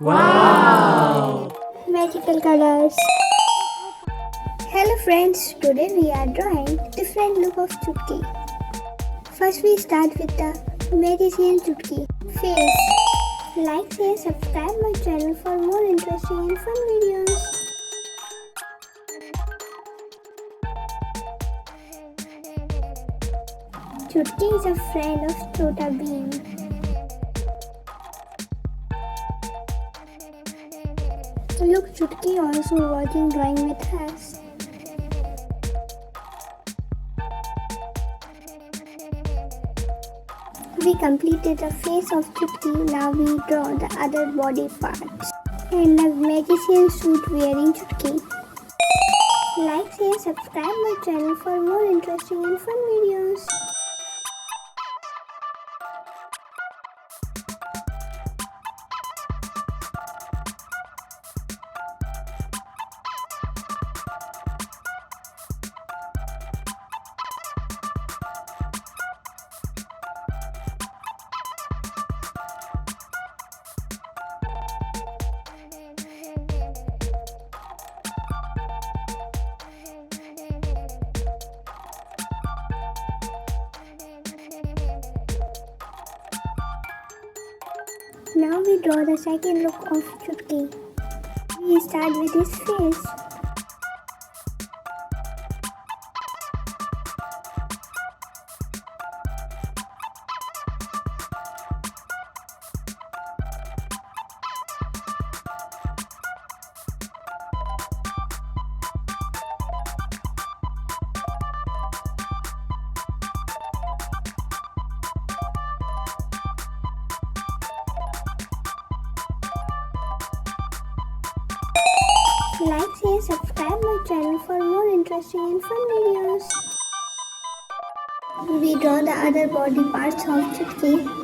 Wow! Magical colors. Hello friends, today we are drawing different look of Chutki. First we start with the magician Chutki face. Like, share, subscribe my channel for more interesting and fun videos. Chutki is a friend of Chhota Bheem. Look, Chutki also watching drawing with us. We completed the face of Chutki, now we draw the other body parts. And the magician suit wearing Chutki. Like, share, subscribe my channel for more interesting and fun videos. Now we draw the second look of Chutki. We start with his face. Like, share, subscribe my channel for more interesting and fun videos. We draw the other body parts of Chutki.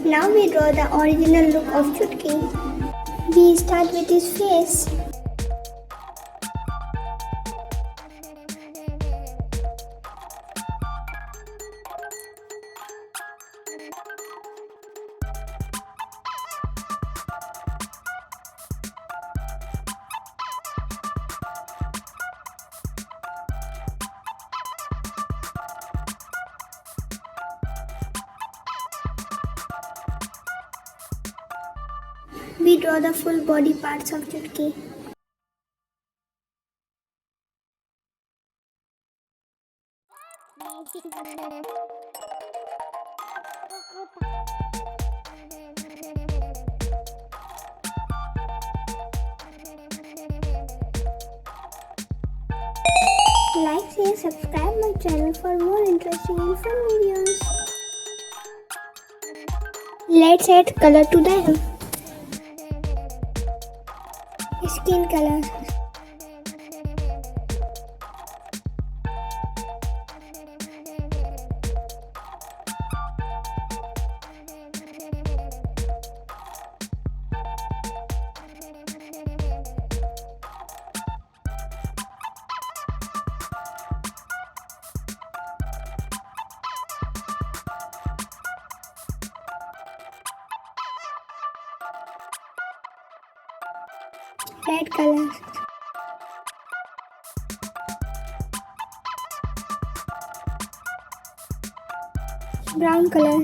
Now we draw the original look of Chutki. We start with his face. We draw the full body parts of Chutki. Like, share, subscribe my channel for more interesting and fun videos. Let's add color to them. Skin color. Red color. Brown color.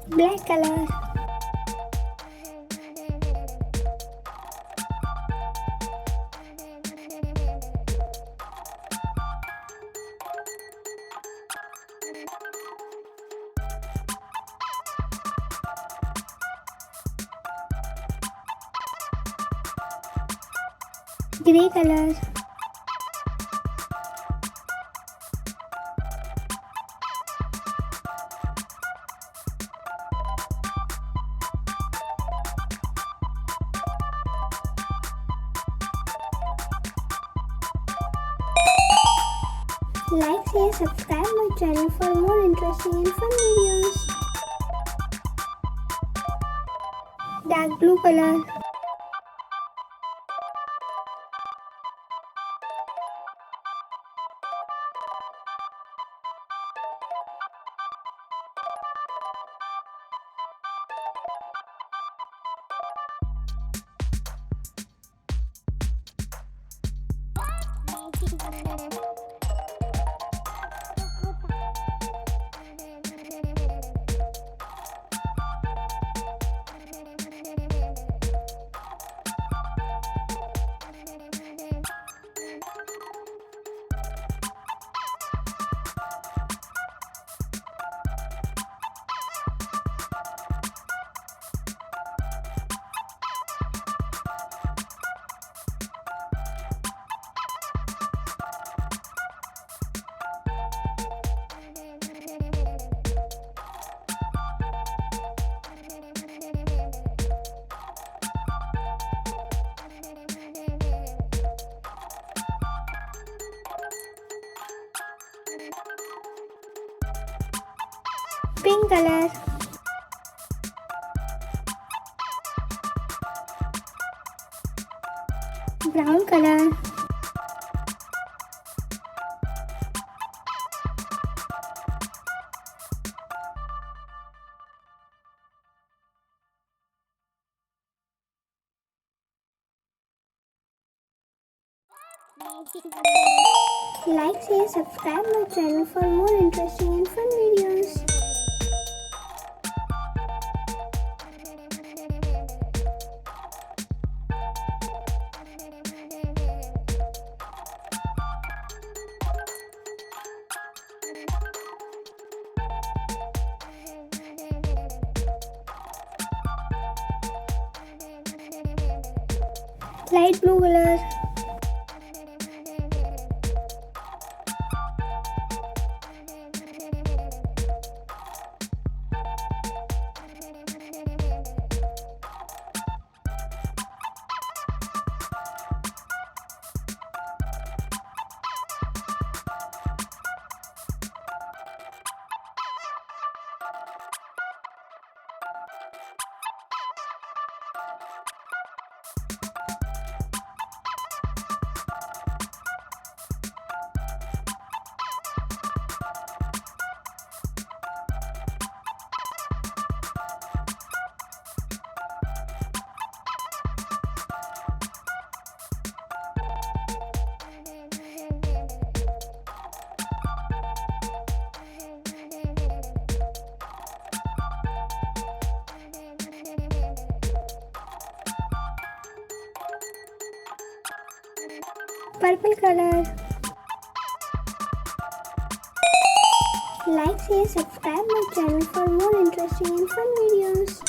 Black color. Grey color. Like, share, subscribe my channel for more interesting and fun videos. Dark blue color. Pink color. Brown color. Like, share, subscribe my channel for more interesting and fun videos. Light blue color. Purple color. Like, share, subscribe my channel for more interesting and fun videos.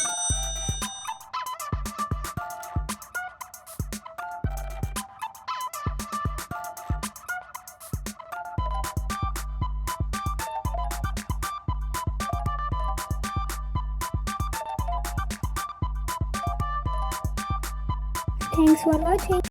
Thanks for watching.